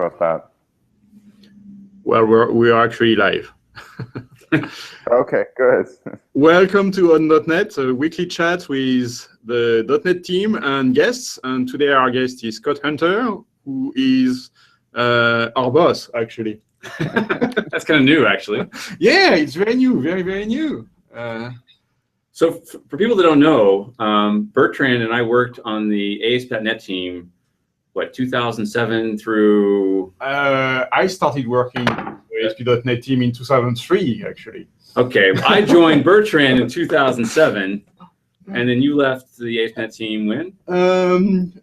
about that? Well, we are actually live. Okay, good. Welcome to On.NET, a weekly chat with the .NET team and guests. And today our guest is Scott Hunter, who is our boss, actually. That's kind of new, actually. Yeah, it's very new, very, very new. So for people that don't know, Bertrand and I worked on the ASP.NET team, 2007 through... I started working with ASP.NET team in 2003, actually. Okay, I joined Bertrand in 2007, and then you left the ASP.NET team when?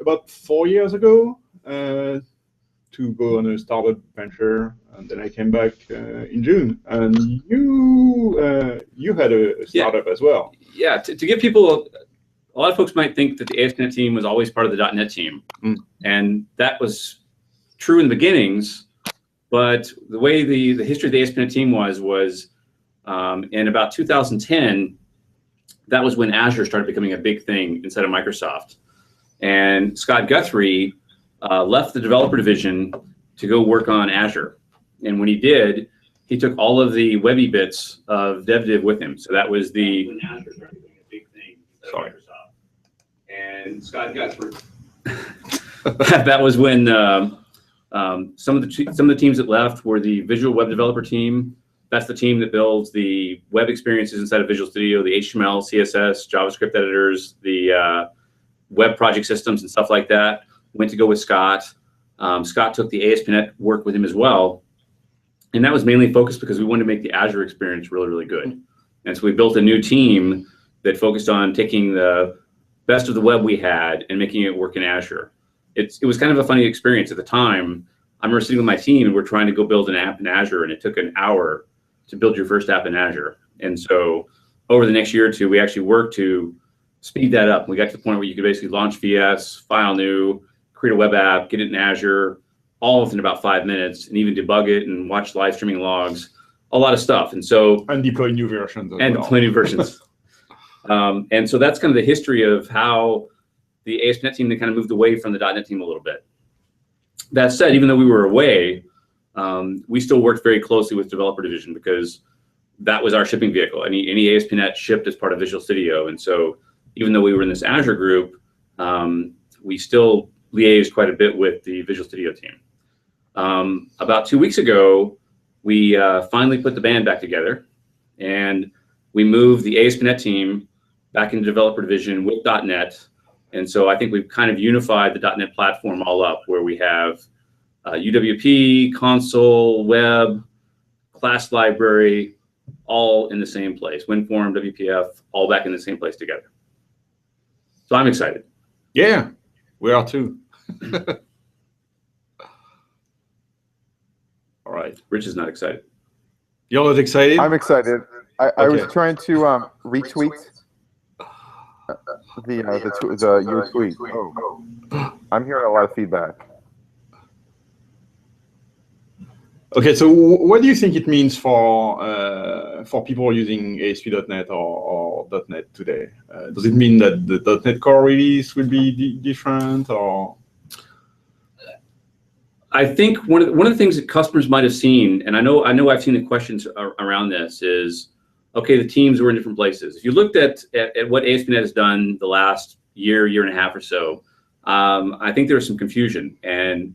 About 4 years ago, to go on a startup venture, and then I came back in June. And you had a startup as well. Yeah, to give people, a lot of folks might think that the ASP.NET team was always part of the .NET team, and that was true in the beginnings. But the way the history of the ASP.NET team was in about 2010, that was when Azure started becoming a big thing inside of Microsoft. And Scott Guthrie left the developer division to go work on Azure. And when he did, he took all of the webby bits of DevDiv with him. So that was when Azure started becoming a big thing inside of Microsoft. And Scott Guthrie, that was when some of the teams that left were the Visual Web Developer team. That's the team that builds the web experiences inside of Visual Studio, the HTML, CSS, JavaScript editors, the web project systems and stuff like that. Went to go with Scott. Scott took the ASP.NET work with him as well. And that was mainly focused because we wanted to make the Azure experience really, really good. And so we built a new team that focused on taking the best of the web we had and making it work in Azure. It was kind of a funny experience at the time. I remember sitting with my team and we're trying to go build an app in Azure, and it took an hour to build your first app in Azure. And so over the next year or two, we actually worked to speed that up. We got to the point where you could basically launch VS, file new, create a web app, get it in Azure, all within about 5 minutes, and even debug it and watch live streaming logs, a lot of stuff. And so deploy new versions as and well. deploy new versions. And so that's kind of the history of how the ASP.NET team kind of moved away from the .NET team a little bit. That said, even though we were away, we still worked very closely with developer division because that was our shipping vehicle. Any ASP.NET shipped as part of Visual Studio. And so even though we were in this Azure group, we still liaised quite a bit with the Visual Studio team. About 2 weeks ago, we finally put the band back together, and we moved the ASP.NET team back into developer division with .NET. And so I think we've kind of unified the .NET platform all up, where we have UWP, console, web, class library, all in the same place. WinForm, WPF, all back in the same place together. So I'm excited. Yeah, we are too. All right, Rich is not excited. You're not excited? I'm excited. I was trying to retweet your tweet. Oh. I'm hearing a lot of feedback. Okay, so what do you think it means for people using ASP.NET or .NET today? Does it mean that the .NET Core release will be different, or? I think one of the things that customers might have seen, and I know I've seen the questions around this, is okay, the teams were in different places. If you looked at what ASP.NET has done the last year and a half or so, I think there was some confusion. And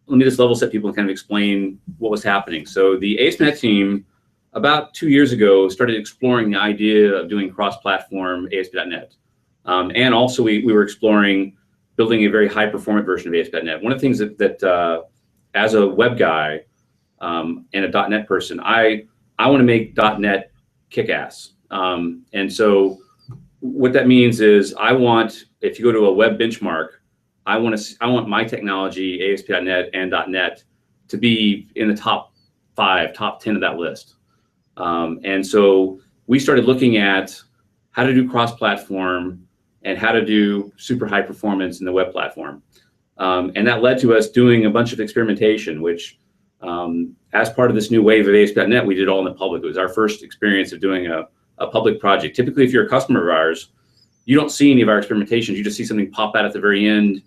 let me just level set people and kind of explain what was happening. So the ASP.NET team, about 2 years ago, started exploring the idea of doing cross-platform ASP.NET. And also we were exploring building a very high-performant version of ASP.NET. One of the things that as a web guy and a .NET person, I want to make .NET kick-ass. And so what that means is I want, if you go to a web benchmark, I want my technology, ASP.NET and .NET, to be in the top 5, top 10 of that list. And so we started looking at how to do cross-platform and how to do super high performance in the web platform. And that led to us doing a bunch of experimentation, which as part of this new wave of ASP.NET, we did all in the public. It was our first experience of doing a public project. Typically, if you're a customer of ours, you don't see any of our experimentations. You just see something pop out at the very end.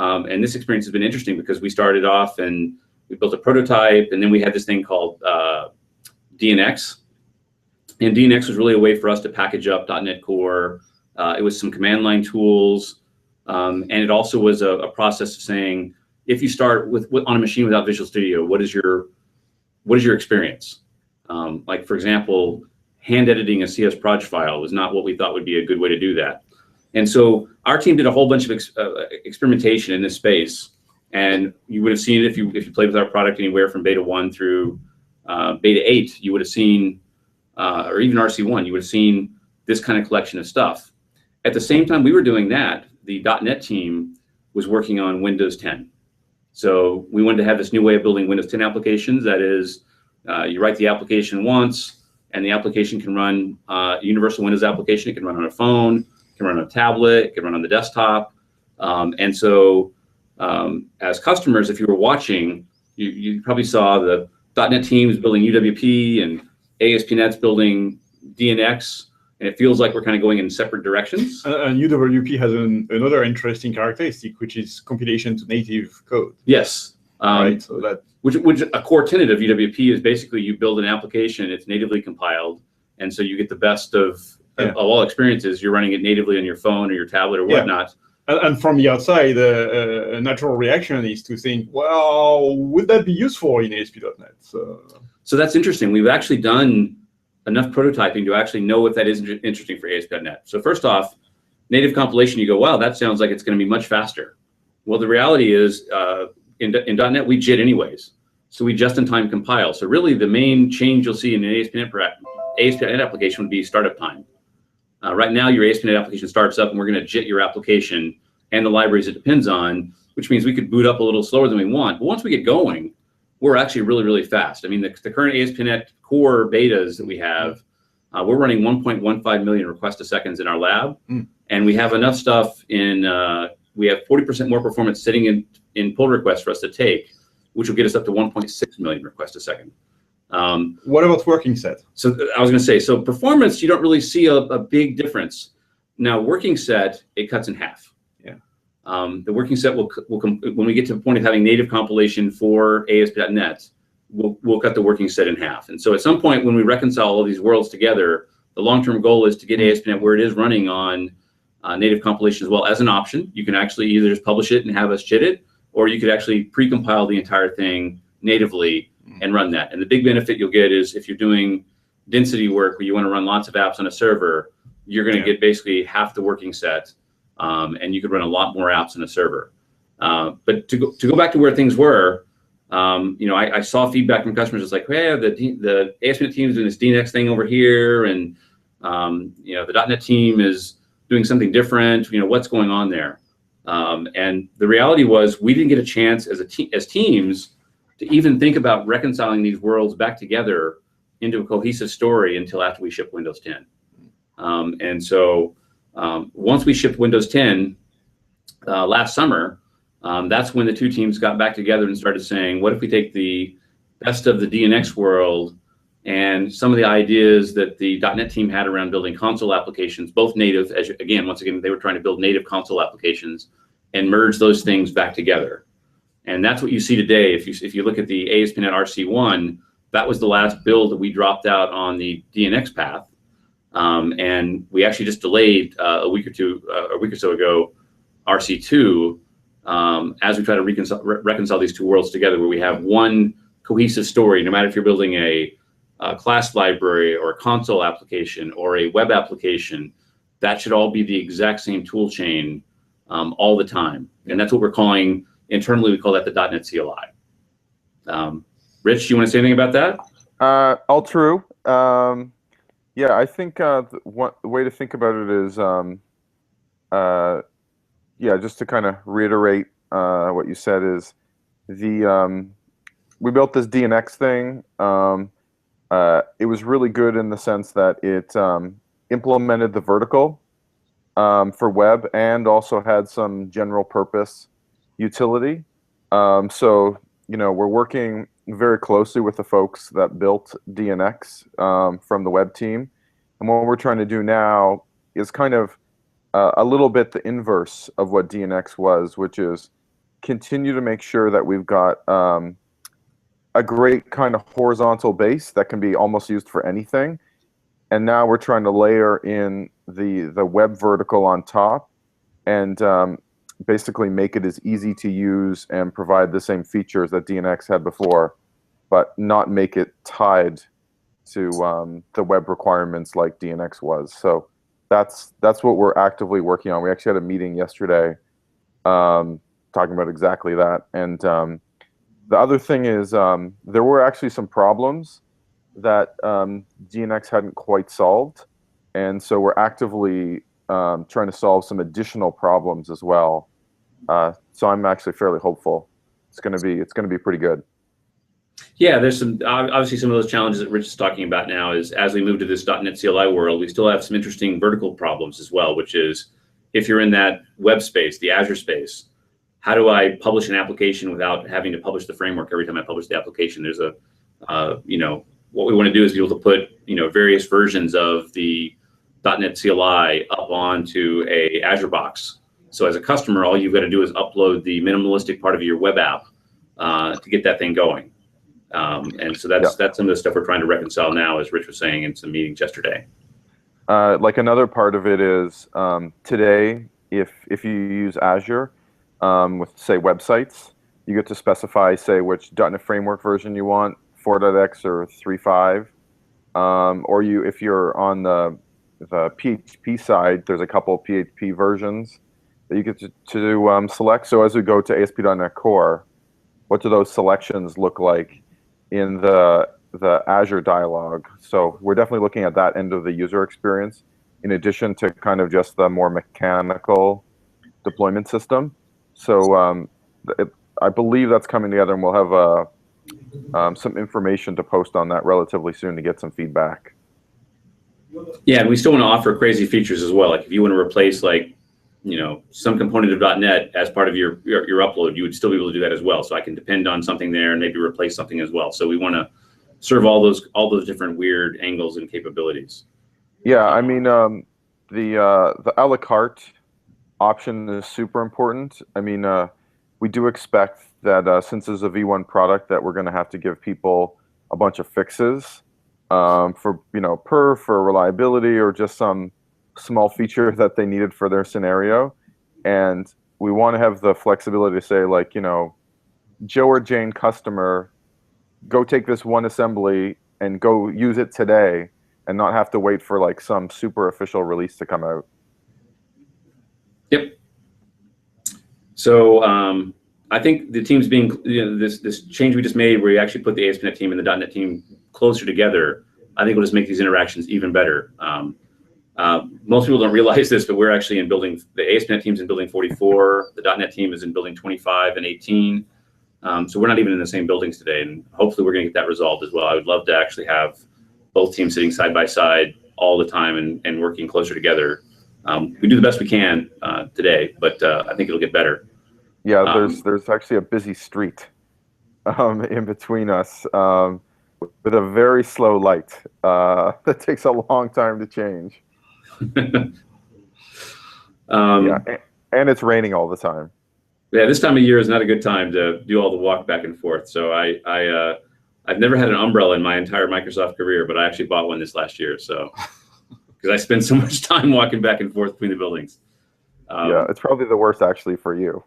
And this experience has been interesting because we started off and we built a prototype, and then we had this thing called DNX. And DNX was really a way for us to package up .NET Core. It was some command line tools, and it also was a process of saying, if you start on a machine without Visual Studio, what is your experience? Like, for example, hand editing a CS project file was not what we thought would be a good way to do that. And so our team did a whole bunch of experimentation in this space, and you would have seen it if you played with our product anywhere from beta 1 through beta 8. You would have seen, or even RC1, you would have seen this kind of collection of stuff. At the same time we were doing that, the .NET team was working on Windows 10. So we wanted to have this new way of building Windows 10 applications. That is, you write the application once, and the application can run universal Windows application. It can run on a phone, it can run on a tablet, it can run on the desktop. And so as customers, if you were watching, you probably saw the .NET teams building UWP and ASP.NET's building DNX, and it feels like we're kind of going in separate directions. And UWP has another interesting characteristic, which is compilation to native code. Yes. Right. So that which a core tenet of UWP is basically you build an application, it's natively compiled, and so you get the best of all experiences. You're running it natively on your phone or your tablet or whatnot. And from the outside, a natural reaction is to think, well, would that be useful in ASP.NET? So that's interesting. We've actually done enough prototyping to actually know if that is interesting for ASP.NET. So first off, native compilation, you go, wow, that sounds like it's going to be much faster. Well, the reality is in .NET, we JIT anyways. So we just-in-time compile. So really the main change you'll see in an ASP.NET application would be startup time. Right now, your ASP.NET application starts up, and we're going to JIT your application and the libraries it depends on, which means we could boot up a little slower than we want. But once we get going, we're actually really, really fast. I mean, the current ASP.NET Core betas that we have, we're running 1.15 million requests a second in our lab, and we have enough stuff in. We have 40% more performance sitting in pull requests for us to take, which will get us up to 1.6 million requests a second. What about working set? So I was going to say, so performance, you don't really see a big difference. Now, working set, it cuts in half. The working set will when we get to the point of having native compilation for ASP.NET, we'll cut the working set in half. And so at some point when we reconcile all these worlds together, the long-term goal is to get ASP.NET where it is running on native compilation as well as an option. You can actually either just publish it and have us JIT it, or you could actually pre-compile the entire thing natively and run that. And the big benefit you'll get is if you're doing density work where you want to run lots of apps on a server, you're going to get basically half the working set, and you could run a lot more apps on a server. But to go back to where things were, I saw feedback from customers. It's like, hey, the ASP.NET team is doing this DNX thing over here, and the .NET team is doing something different. What's going on there? And the reality was we didn't get a chance as teams to even think about reconciling these worlds back together into a cohesive story until after we shipped Windows 10. And so once we shipped Windows 10 last summer, that's when the two teams got back together and started saying, what if we take the best of the DNX world and some of the ideas that the .NET team had around building console applications, both native, once again, they were trying to build native console applications, and merge those things back together. And that's what you see today. If you look at the ASP.NET RC1, that was the last build that we dropped out on the DNX path. And we actually just delayed a week or so ago, RC2, as we try to reconcile these two worlds together, where we have one cohesive story, no matter if you're building a class library or a console application or a web application, that should all be the exact same tool chain all the time. And that's what we're calling, internally, we call that the .NET CLI. Rich, do you want to say anything about that? All true. Yeah, I think the way to think about it is, just to kind of reiterate what you said is we built this DNX thing. It was really good in the sense that it implemented the vertical for web and also had some general purpose utility. So, we're working very closely with the folks that built DNX from the web team. And what we're trying to do now is kind of a little bit the inverse of what DNX was, which is continue to make sure that we've got a great kind of horizontal base that can be almost used for anything. And now we're trying to layer in the web vertical on top and basically make it as easy to use and provide the same features that DNX had before, but not make it tied to the web requirements like DNX was. So that's what we're actively working on. We actually had a meeting yesterday talking about exactly that. And the other thing is there were actually some problems that DNX hadn't quite solved. And so we're actively trying to solve some additional problems as well. So I'm actually fairly hopeful. It's going to be pretty good. Yeah, there's some obviously some of those challenges that Rich is talking about now is as we move to this .NET CLI world, we still have some interesting vertical problems as well, which is if you're in that web space, the Azure space, how do I publish an application without having to publish the framework every time I publish the application? There's a, what we want to do is be able to put, various versions of the .NET CLI up onto a Azure box. So as a customer, all you've got to do is upload the minimalistic part of your web app to get that thing going. And so that's some of the stuff we're trying to reconcile now, as Rich was saying in some meetings yesterday. Like another part of it is today, if you use Azure with, say, websites, you get to specify, say, which .NET Framework version you want, 4.x or 3.5. Or if you're on the PHP side, there's a couple of PHP versions that you get to select. So as we go to ASP.NET Core, what do those selections look like in the Azure dialog? So we're definitely looking at that end of the user experience, in addition to kind of just the more mechanical deployment system. So I believe that's coming together, and we'll have some information to post on that relatively soon to get some feedback. Yeah, and we still want to offer crazy features as well. Like if you want to replace some component of .NET as part of your upload, you would still be able to do that as well. So I can depend on something there and maybe replace something as well. So we want to serve all those different weird angles and capabilities. Yeah, I mean the a la carte option is super important. I mean we do expect that since there's a V1 product that we're going to have to give people a bunch of fixes for perf or reliability or just some small feature that they needed for their scenario. And we want to have the flexibility to say, like, Joe or Jane customer, go take this one assembly and go use it today and not have to wait for like some super official release to come out. Yep. So I think the teams being, this change we just made where you actually put the ASP.NET team and the .NET team closer together, I think will just make these interactions even better. Most people don't realize this, but we're actually in building, the ASP.NET team's in building 44, the .NET team is in building 25 and 18. So we're not even in the same buildings today, and hopefully we're going to get that resolved as well. I would love to actually have both teams sitting side by side all the time and working closer together. We do the best we can today, but I think it'll get better. Yeah, there's actually a busy street in between us with a very slow light that takes a long time to change. Yeah, and it's raining all the time. Yeah, this time of year is not a good time to do all the walk back and forth. So I've never had an umbrella in my entire Microsoft career, but I actually bought one this last year. So because I spend so much time walking back and forth between the buildings. Yeah, it's probably the worst actually for you.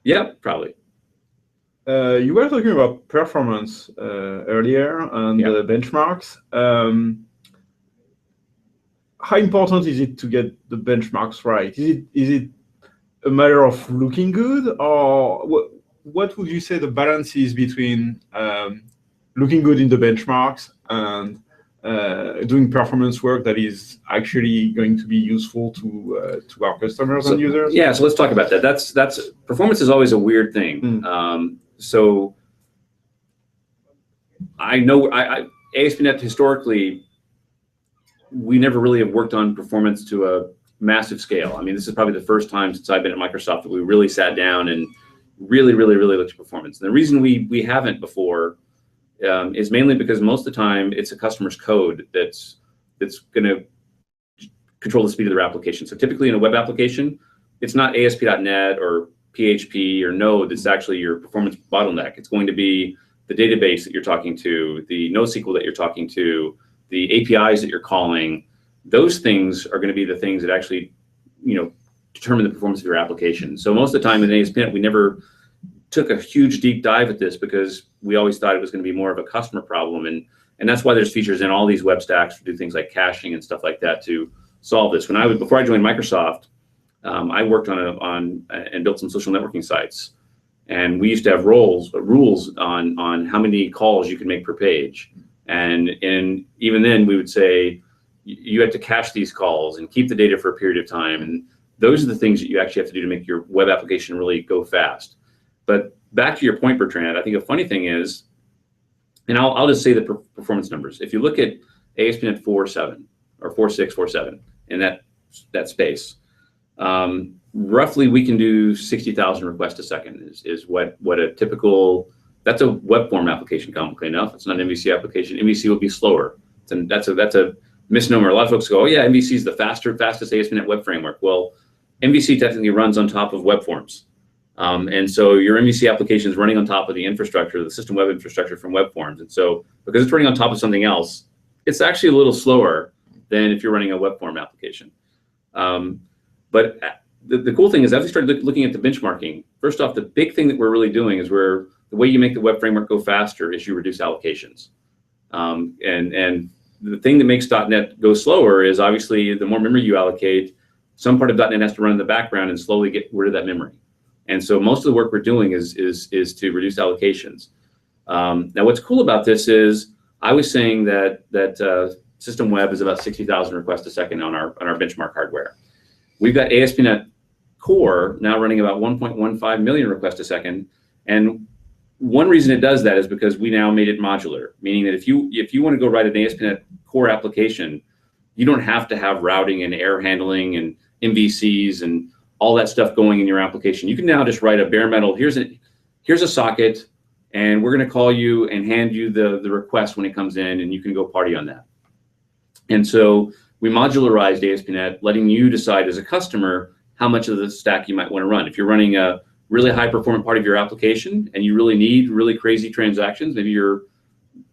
Yeah, probably. You were talking about performance earlier and the benchmarks. How important is it to get the benchmarks right? Is it a matter of looking good, or what would you say the balance is between looking good in the benchmarks and doing performance work that is actually going to be useful to our customers and users? Yeah, so let's talk about that. That's performance is always a weird thing. So I know ASP.NET historically, we never really have worked on performance to a massive scale. I mean, this is probably the first time since I've been at Microsoft that we really sat down and really looked at performance. And the reason we haven't before is mainly because most of the time it's a customer's code that's going to control the speed of their application. So typically in a web application, it's not ASP.NET or PHP or Node that's actually your performance bottleneck. It's going to be the database that you're talking to, the NoSQL that you're talking to, the APIs that you're calling. Those things are going to be the things that actually, determine the performance of your application. So most of the time in ASP.NET, we never took a huge deep dive at this because we always thought it was going to be more of a customer problem. And that's why there's features in all these web stacks to do things like caching and stuff like that to solve this. Before I joined Microsoft, I worked on and built some social networking sites. And we used to have rules on how many calls you could make per page. And even then we would say, you have to cache these calls and keep the data for a period of time. And those are the things that you actually have to do to make your web application really go fast. But back to your point, Bertrand, I think a funny thing is, and I'll just say the performance numbers. If you look at ASP.NET 4.7 or 4.6, 4.7 in that space, roughly we can do 60,000 requests a second is what a typical, that's a web form application, comically enough. It's not an MVC application. MVC will be slower. That's a misnomer. A lot of folks go, oh yeah, MVC is the fastest ASP.NET web framework. Well, MVC technically runs on top of web forms. And so your MVC application is running on top of the infrastructure, the system web infrastructure from web forms. And so because it's running on top of something else, it's actually a little slower than if you're running a web form application. But the cool thing is, as we started looking at the benchmarking, first off, the big thing that we're really doing is the way you make the web framework go faster is you reduce allocations. And the thing that makes .NET go slower is obviously the more memory you allocate, some part of .NET has to run in the background and slowly get rid of that memory. And so most of the work we're doing is to reduce allocations. Now, what's cool about this is I was saying that system web is about 60,000 requests a second on our benchmark hardware. We've got ASP.NET Core now running about 1.15 million requests a second. And one reason it does that is because we now made it modular, meaning that if you want to go write an ASP.NET Core application, you don't have to have routing and error handling and MVCs and all that stuff going in your application. You can now just write a bare metal, here's a socket, and we're going to call you and hand you the request when it comes in, and you can go party on that. And so we modularized ASP.NET, letting you decide as a customer how much of the stack you might want to run. If you're running a really high performant part of your application and you really need really crazy transactions, maybe you're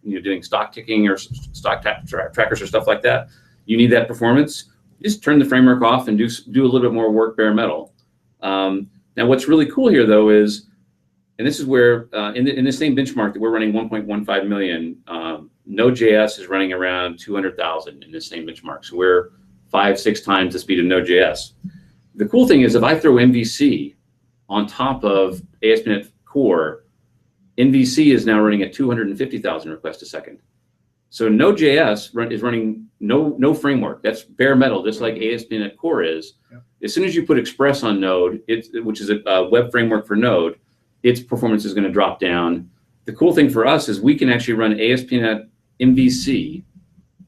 doing stock ticking or stock trackers or stuff like that, you need that performance, you just turn the framework off and do a little bit more work bare metal. Now what's really cool here though is, and this is where in the same benchmark that we're running 1.15 million, Node.js is running around 200,000 in the same benchmark. So we're 5-6 times the speed of Node.js. The cool thing is if I throw MVC on top of ASP.NET Core, MVC is now running at 250,000 requests a second. So Node.js is running no framework. That's bare metal, just like ASP.NET Core is. Yeah. As soon as you put Express on Node, which is a web framework for Node, its performance is going to drop down. The cool thing for us is we can actually run ASP.NET MVC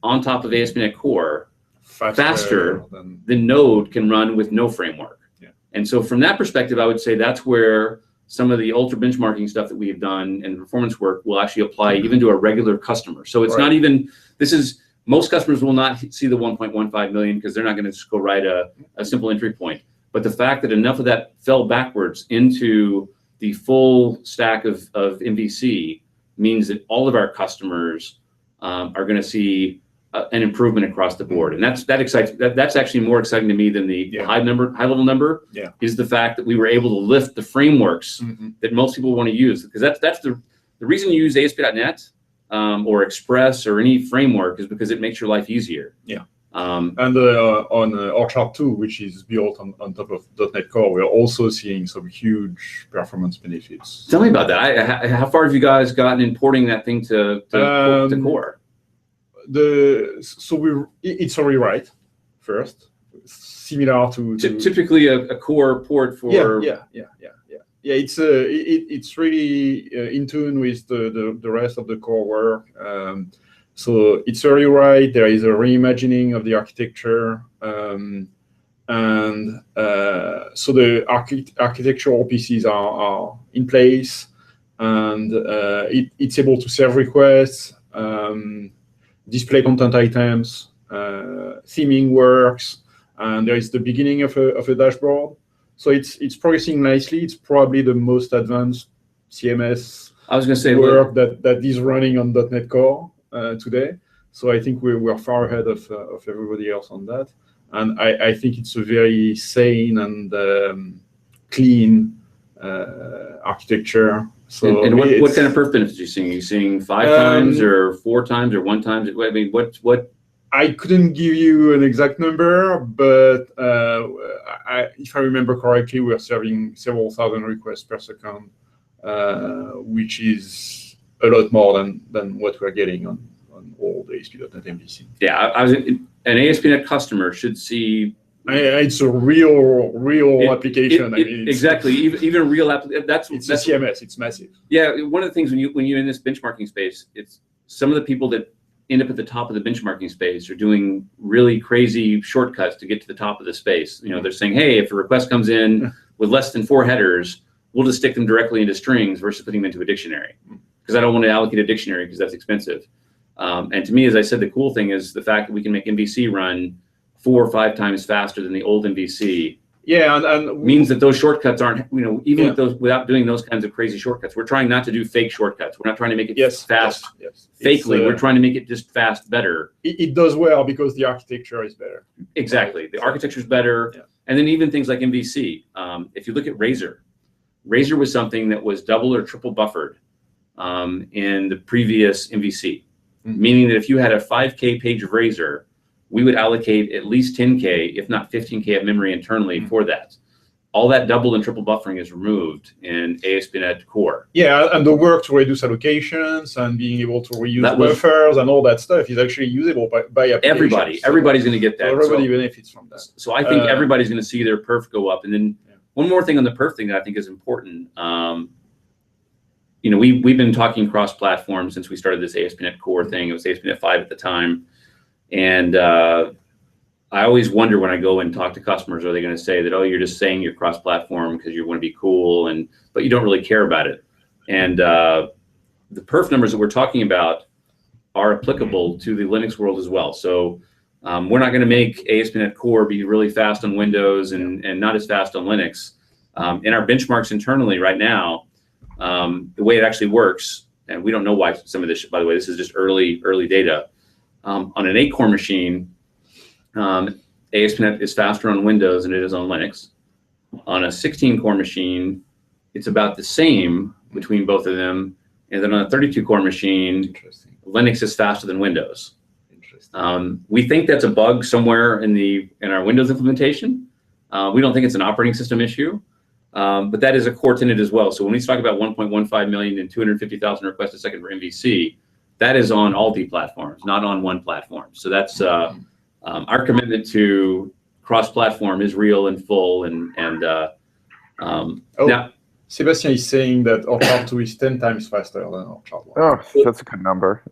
on top of ASP.NET Core faster than Node can run with no framework. Yeah. And so from that perspective, I would say that's where some of the ultra benchmarking stuff that we've done and performance work will actually apply even to a regular customer. So it's not even, most customers will not see the 1.15 million because they're not going to just go write a simple entry point. But the fact that enough of that fell backwards into the full stack of MVC means that all of our customers are going to see an improvement across the board, and that's actually more exciting to me than the high level number. Yeah. Is the fact that we were able to lift the frameworks that most people want to use, because that's the reason you use ASP.NET or Express or any framework is because it makes your life easier. Yeah. And on Orchard 2, which is built on top of .NET Core, we're also seeing some huge performance benefits. Tell me about that. How far have you guys gotten in porting that thing to Core? It's a rewrite first, similar to typically a Core port for. Yeah. It's really in tune with the rest of the Core work. So it's a rewrite. There is a reimagining of the architecture, so the architectural pieces are in place, and it's able to serve requests, display content items, theming works, and there is the beginning of a dashboard. So it's progressing nicely. It's probably the most advanced CMS I was going to say work that is running on .NET Core today. So I think we're far ahead of everybody else on that. And I think it's a very sane and clean architecture. So and what kind of perf benefits are you seeing? Are you seeing 5 times or 4 times or 1 time? I mean, what? I couldn't give you an exact number, but if I remember correctly, we are serving several thousand requests per second, which is a lot more than what we're getting on all the ASP.NET MVC. Yeah, an ASP.NET customer should see. It's a real application. Exactly, even real that's a CMS. It's massive. Yeah, one of the things when you're in this benchmarking space, it's some of the people that end up at the top of the benchmarking space are doing really crazy shortcuts to get to the top of the space. You know, they're saying, hey, if a request comes in with less than 4 headers, we'll just stick them directly into strings versus putting them into a dictionary, because I don't want to allocate a dictionary because that's expensive. And to me, as I said, the cool thing is the fact that we can make MVC run 4 or 5 times faster than the old MVC. Yeah, and means that those shortcuts aren't, even with those, without doing those kinds of crazy shortcuts. We're trying not to do fake shortcuts. We're not trying to make it fast fakely. We're trying to make it just fast better. It does well because the architecture is better. Exactly, the architecture is better, and then even things like MVC. If you look at Razor was something that was double or triple buffered in the previous MVC, meaning that if you had a 5K page of Razor, we would allocate at least 10K, if not 15K of memory internally for that. All that double and triple buffering is removed in ASP.NET Core. Yeah, and the work to reduce allocations and being able to reuse buffers and all that stuff is actually usable by applications. Everybody's going to get that. So everybody benefits from that. So I think everybody's going to see their perf go up. And then one more thing on the perf thing that I think is important. We've been talking cross-platform since we started this ASP.NET Core thing. It was ASP.NET 5 at the time. And I always wonder when I go and talk to customers, are they going to say that, oh, you're just saying you're cross-platform because you want to be cool, but you don't really care about it. And the perf numbers that we're talking about are applicable to the Linux world as well. So we're not going to make ASP.NET Core be really fast on Windows and not as fast on Linux. In our benchmarks internally right now, the way it actually works, and we don't know why some of this, by the way, this is just early data. On an 8-core machine, ASP.NET is faster on Windows than it is on Linux. On a 16-core machine, it's about the same between both of them. And then on a 32-core machine, Linux is faster than Windows. We think that's a bug somewhere in our Windows implementation. We don't think it's an operating system issue, but that is a core tenet as well. So when we talk about 1.15 million and 250,000 requests a second for MVC, that is on all the platforms, not on one platform. So that's our commitment to cross-platform is real and full. Now, Sebastian is saying that our chart 2 is 10 times faster than our chart 1. Oh, that's a good number.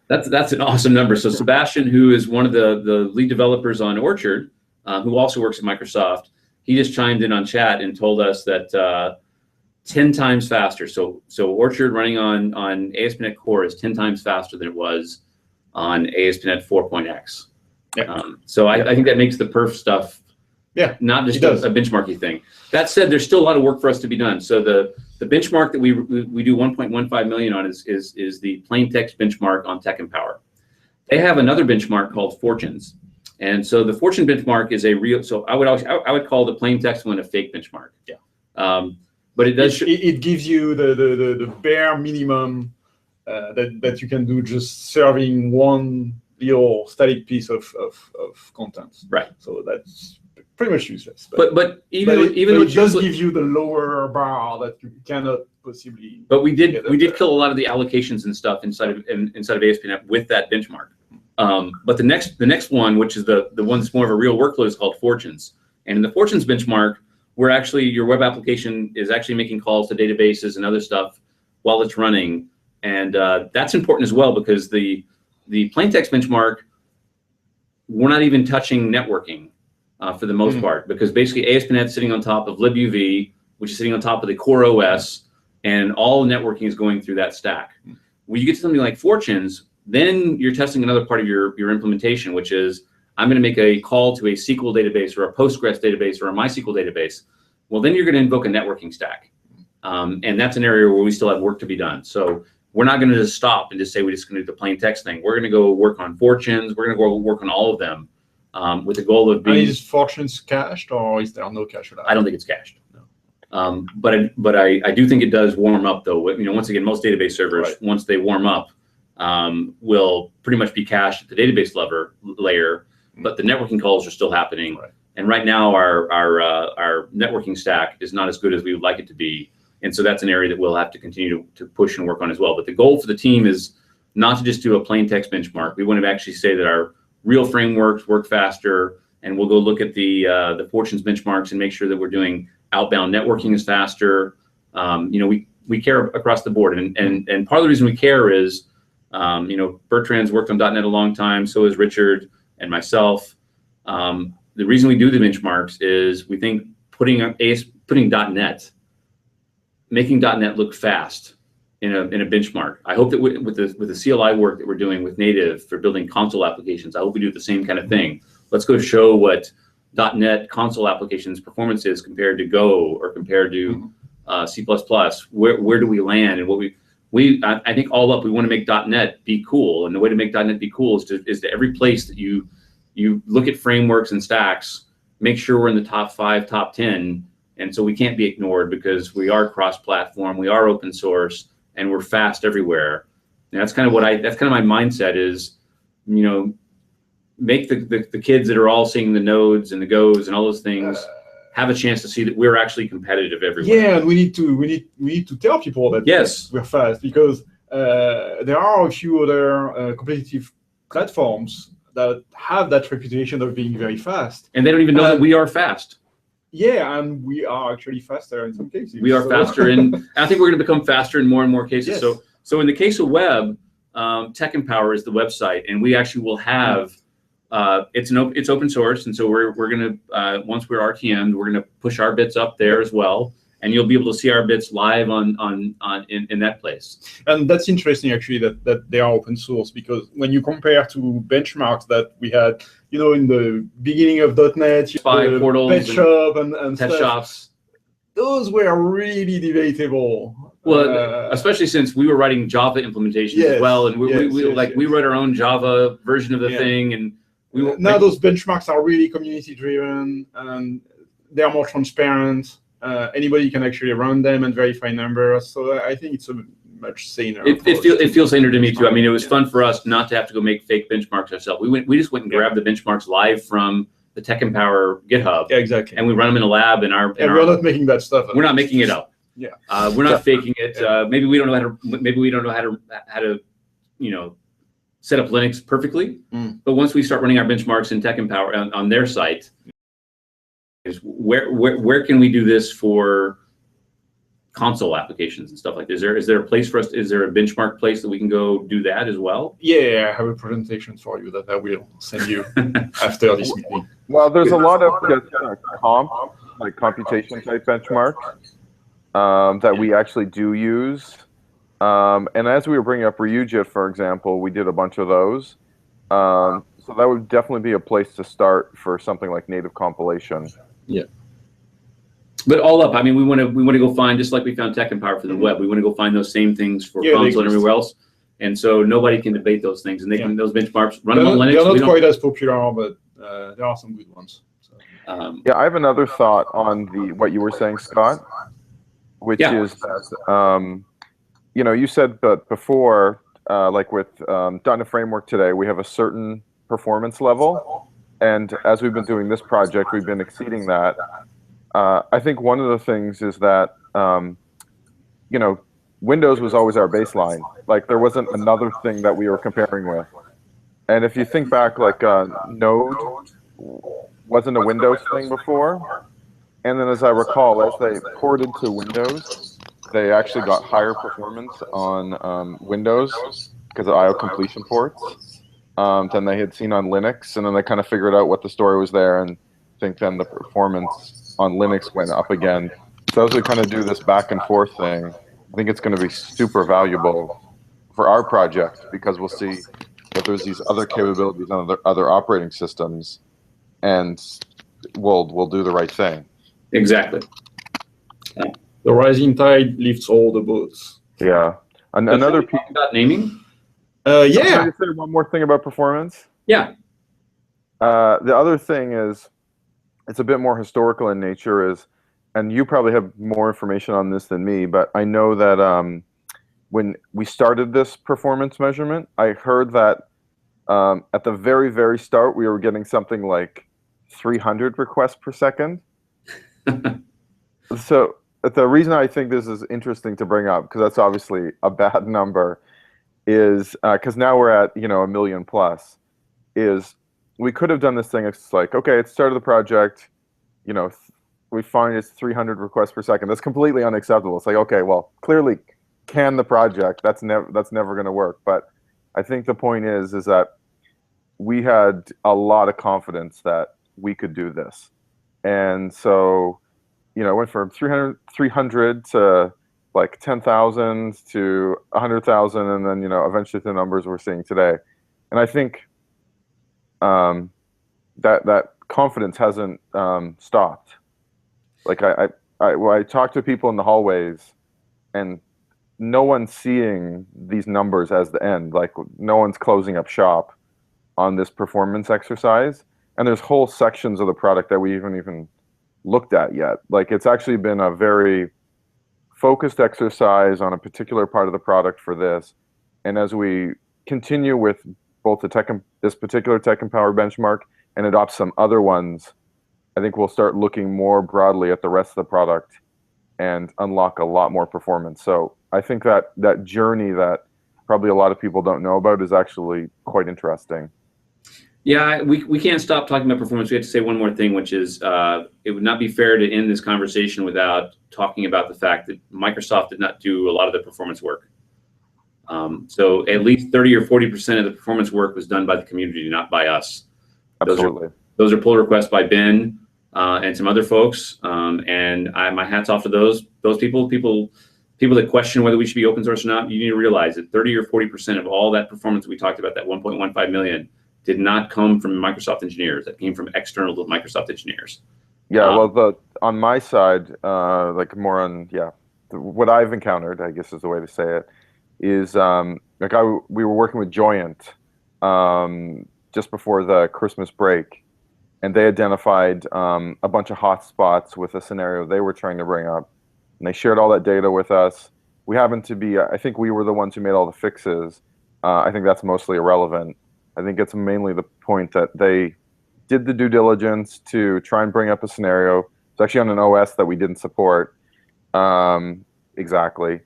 That's an awesome number. So Sebastian, who is one of the lead developers on Orchard, who also works at Microsoft, he just chimed in on chat and told us that 10 times faster. So Orchard running on ASP.NET Core is 10 times faster than it was on ASP.NET 4.x. So I think that makes the perf stuff not just a benchmarky thing. That said, there's still a lot of work for us to be done. So the benchmark that we do 1.15 million on is the plain text benchmark on Tech Empower. They have another benchmark called Fortunes. And so the Fortune benchmark is a real, so I would call the plain text one a fake benchmark. But it does. It gives you the bare minimum that you can do just serving one little static piece of content. Right. So that's pretty much useless. But it does give you the lower bar that you cannot possibly. But we did kill a lot of the allocations and stuff inside of ASP.NET with that benchmark. But the next one, which is the one that's more of a real workload, is called Fortunes. And in the Fortunes benchmark, where actually your web application is actually making calls to databases and other stuff while it's running. And that's important as well, because the plain text benchmark, we're not even touching networking for the most part, because basically ASP.NET is sitting on top of libuv, which is sitting on top of the core OS, and all networking is going through that stack. When you get to something like Fortunes, then you're testing another part of your implementation, which is I'm going to make a call to a SQL database or a Postgres database or a MySQL database. well, then you're going to invoke a networking stack. And that's an area where we still have work to be done. So we're not going to just stop and just say we're just going to do the plain text thing. We're going to go work on fortunes. We're going to go work on all of them with the goal of being. And is fortunes cached, or is there no cache for that? I don't think it's cached. No. But I do think it does warm up, though. You know, once again, most database servers, Right. once they warm up, will pretty much be cached at the database layer, but the networking calls are still happening. Right. And right now, our networking stack is not as good as we would like it to be. And so that's an area that we'll have to continue to push and work on as well. But the goal for the team is not to just do a plain text benchmark. We want to actually say that our real frameworks work faster, and we'll go look at the fortunes benchmarks and make sure that we're doing outbound networking is faster. You know, we care across the board, and part of the reason we care is, you know, Bertrand's worked on .NET a long time, so has Richard and myself. The reason we do the benchmarks is we think putting .NET, making .NET look fast in a benchmark. I hope that with the CLI work that we're doing with native for building console applications, I hope we do the same kind of thing. Let's go show what .NET console applications performance is compared to Go or compared to C++. Where do we land? And what I think all up, we want to make .NET be cool. And the way to make .NET be cool is to every place that you look at frameworks and stacks, make sure we're in the top 5, top 10. And so we can't be ignored because we are cross-platform, we are open source, and we're fast everywhere. And that's kind of that's kind of my mindset is, you know, make the kids that are all seeing the nodes and the goes and all those things have a chance to see that we're actually competitive everywhere. Yeah, and we need to tell people that yes, we're fast, because there are a few other competitive platforms that have that reputation of being very fast. And they don't even know that we are fast. Yeah, and we are actually faster in some cases. We are faster, and I think we're going to become faster in more and more cases. Yes. So in the case of web, Tech Empower is the website, and we actually will have it's open source, and so we're going to once we're RTM'd, we're going to push our bits up there as well, and you'll be able to see our bits live in that place. And that's interesting actually that they are open source, because when you compare to benchmarks that we had, you know, in the beginning of .NET, Spy portals, pet shop and test stuff, shops, those were really debatable. Well, especially since we were writing Java implementations as well, and we wrote our own Java version of the thing, and now those benchmarks are really community driven and they are more transparent. Anybody can actually run them and verify numbers. So I think it's a much saner. It feels saner to me too. I mean, it was fun for us not to have to go make fake benchmarks ourselves. We just went and grabbed the benchmarks live from the Tech Empower GitHub. Yeah, exactly. And we run them in a lab in our. We're not making that stuff up. We're not making it up. Yeah. We're not faking it. Maybe we don't know how to, you know, set up Linux perfectly. But once we start running our benchmarks in Tech Empower on their site, is where can we do this for console applications and stuff like this? Is there a place for us? Is there a benchmark place that we can go do that as well? Yeah, I have a presentation for you that I will send you after this meeting. Well, there's a lot of computation type benchmarks that we actually do use. And as we were bringing up Ryujit, for example, we did a bunch of those. So that would definitely be a place to start for something like native compilation. Yeah. But all up, I mean, we want to go find, just like we found Tech Empower for the web, we want to go find those same things for console and everywhere else. And so nobody can debate those things, and they can those benchmarks run them on Linux. They're not quite as popular, but there are some good ones. So. Yeah, I have another thought on what you were saying, Scott, which is that you know, you said that before, like with .NET Framework today, we have a certain performance level, and as we've been doing this project, we've been exceeding that. I think one of the things is that, you know, Windows was always our baseline. Like, there wasn't another thing that we were comparing with. And if you think back, like Node wasn't a Windows thing before. And then as I recall, as they ported to Windows, they actually got higher performance on Windows because of I/O completion ports than they had seen on Linux. And then they kind of figured out what the story was there, and I think then the performance on Linux went up again. So as we kind of do this back and forth thing, I think it's going to be super valuable for our project, because we'll see that there's these other capabilities on other operating systems, and we'll do the right thing. Exactly. The rising tide lifts all the boats. Yeah. Another piece about naming. Yeah. Can I just say one more thing about performance? Yeah. The other thing is, it's a bit more historical in nature. And you probably have more information on this than me, but I know that when we started this performance measurement, I heard that at the very, very start, we were getting something like 300 requests per second. So the reason I think this is interesting to bring up, because that's obviously a bad number, is because now we're at, you know, 1 million plus, is we could have done this thing. It's like, okay, it's start of the project, you know, we find it's 300 requests per second. That's completely unacceptable. It's like, okay, well, clearly can the project. That's never going to work. But I think the point is that we had a lot of confidence that we could do this. And so, you know, it went from 300 to like 10,000 to 100,000, and then, you know, eventually the numbers we're seeing today. And I think that confidence hasn't stopped. Like I talk to people in the hallways, and no one's seeing these numbers as the end. Like no one's closing up shop on this performance exercise. And there's whole sections of the product that we haven't even looked at yet. Like it's actually been a very focused exercise on a particular part of the product for this. And as we continue with both this particular Tech Empower benchmark and adopt some other ones, I think we'll start looking more broadly at the rest of the product and unlock a lot more performance. So I think that journey that probably a lot of people don't know about is actually quite interesting. Yeah, we can't stop talking about performance. We have to say one more thing, which is it would not be fair to end this conversation without talking about the fact that Microsoft did not do a lot of the performance work. So at least 30 or 40% of the performance work was done by the community, not by us. Absolutely. Those are pull requests by Ben and some other folks. And my hat's off to those people that question whether we should be open source or not. You need to realize that 30 or 40% of all that performance that we talked about, that 1.15 million, did not come from Microsoft engineers. That came from external Microsoft engineers. Yeah, well, on my side, like more on, what I've encountered, I guess is the way to say it, is we were working with Joyent just before the Christmas break, and they identified a bunch of hotspots with a scenario they were trying to bring up, and they shared all that data with us. We happened to be, I think we were the ones who made all the fixes. I think that's mostly irrelevant. I think it's mainly the point that they did the due diligence to try and bring up a scenario. It's actually on an OS that we didn't support exactly.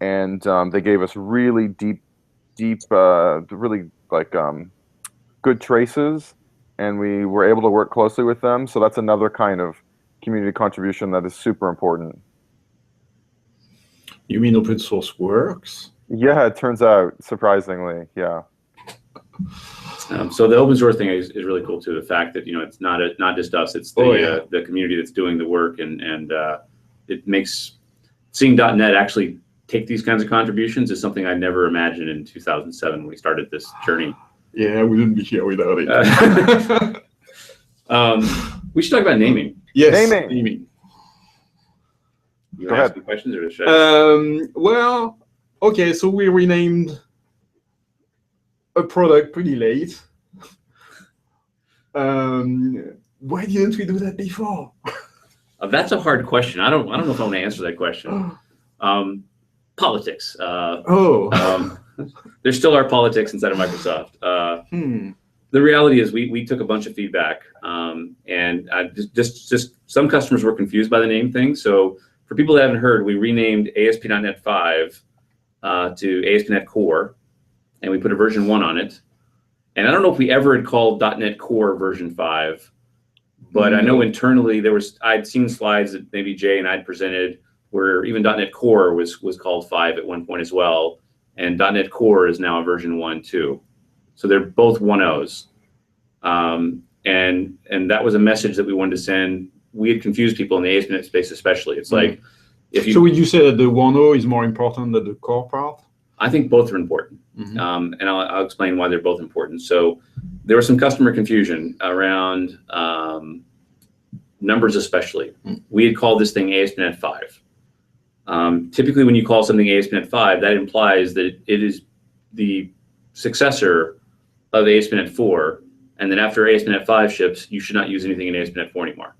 And they gave us really deep, really like good traces, and we were able to work closely with them. So that's another kind of community contribution that is super important. You mean open source works? Yeah, it turns out, surprisingly, yeah. So the open source thing is really cool too. The fact that, you know, it's not just us; it's the community that's doing the work, and it makes seeing .NET actually take these kinds of contributions is something I never imagined in 2007 when we started this journey. Yeah, we wouldn't be here without it. We should talk about naming. Yes, naming. You want to ask some questions, or should I? Well, okay, so we renamed a product pretty late. Why didn't we do that before? That's a hard question. I don't know if I want to answer that question. Politics. There still are politics inside of Microsoft. The reality is we took a bunch of feedback, and just some customers were confused by the name thing. So for people that haven't heard, we renamed ASP.NET 5 to ASP.NET Core, and we put a version 1 on it. And I don't know if we ever had called .NET Core version 5, but I know internally I'd seen slides that maybe Jay and I'd presented where even .NET Core was called 5 at one point as well, and .NET Core is now a version 1 too. So they're both 1.0s. And that was a message that we wanted to send. We had confused people in the ASP.NET space especially. It's like, if you... So would you say that the 1.0 is more important than the core part? I think both are important, and I'll explain why they're both important. So there was some customer confusion around numbers especially. We had called this thing ASP.NET 5. Typically, when you call something ASP.NET 5, that implies that it is the successor of ASP.NET 4, and then after ASP.NET 5 ships, you should not use anything in ASP.NET 4 anymore.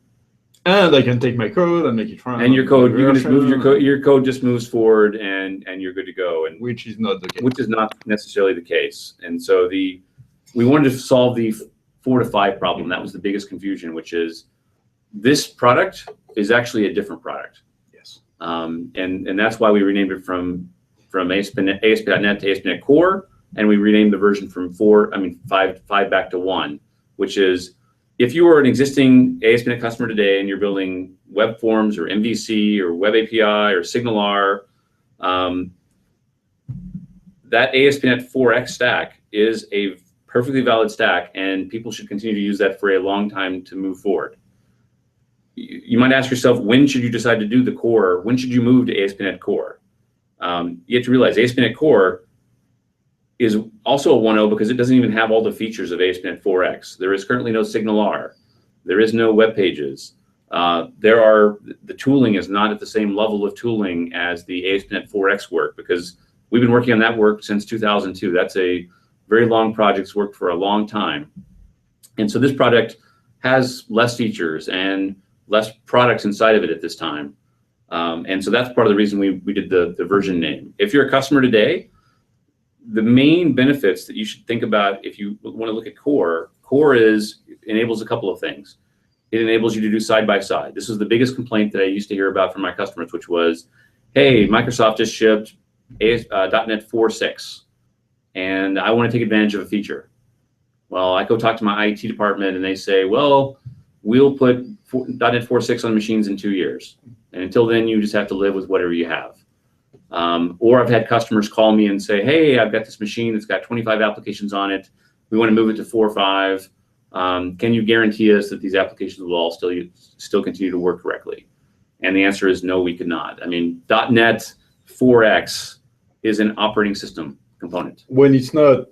And I can take my code and make it run. And your code, you can just move your code. Your code just moves forward, and you're good to go. And which is not the case. Which is not necessarily the case. And so we wanted to solve the 4 to 5 problem. That was the biggest confusion, which is this product is actually a different product. Yes. And that's why we renamed it from ASP.NET to ASP.NET Core, and we renamed the version from 5 back to 1, which is, if you are an existing ASP.NET customer today and you're building web forms or MVC or web API or SignalR, that ASP.NET 4X stack is a perfectly valid stack, and people should continue to use that for a long time to move forward. You might ask yourself, when should you decide to do the core? When should you move to ASP.NET Core? You have to realize ASP.NET Core is also a 1.0 because it doesn't even have all the features of ASP.NET 4X. There is currently no SignalR. There is no web pages. The tooling is not at the same level of tooling as the ASP.NET 4X work, because we've been working on that work since 2002. That's a very long project. It's worked for a long time. And so this project has less features and less products inside of it at this time. And so that's part of the reason we did the version name. If you're a customer today, the main benefits that you should think about if you want to look at Core enables a couple of things. It enables you to do side-by-side. This is the biggest complaint that I used to hear about from my customers, which was, hey, Microsoft just shipped .NET 4.6, and I want to take advantage of a feature. Well, I go talk to my IT department, and they say, well, we'll put .NET 4.6 on machines in 2 years. And until then, you just have to live with whatever you have. Or I've had customers call me and say, hey, I've got this machine that's got 25 applications on it. We want to move it to 4.5. Can you guarantee us that these applications will all still continue to work correctly? And the answer is no, we could not. I mean, .NET 4X is an operating system component. When it's not,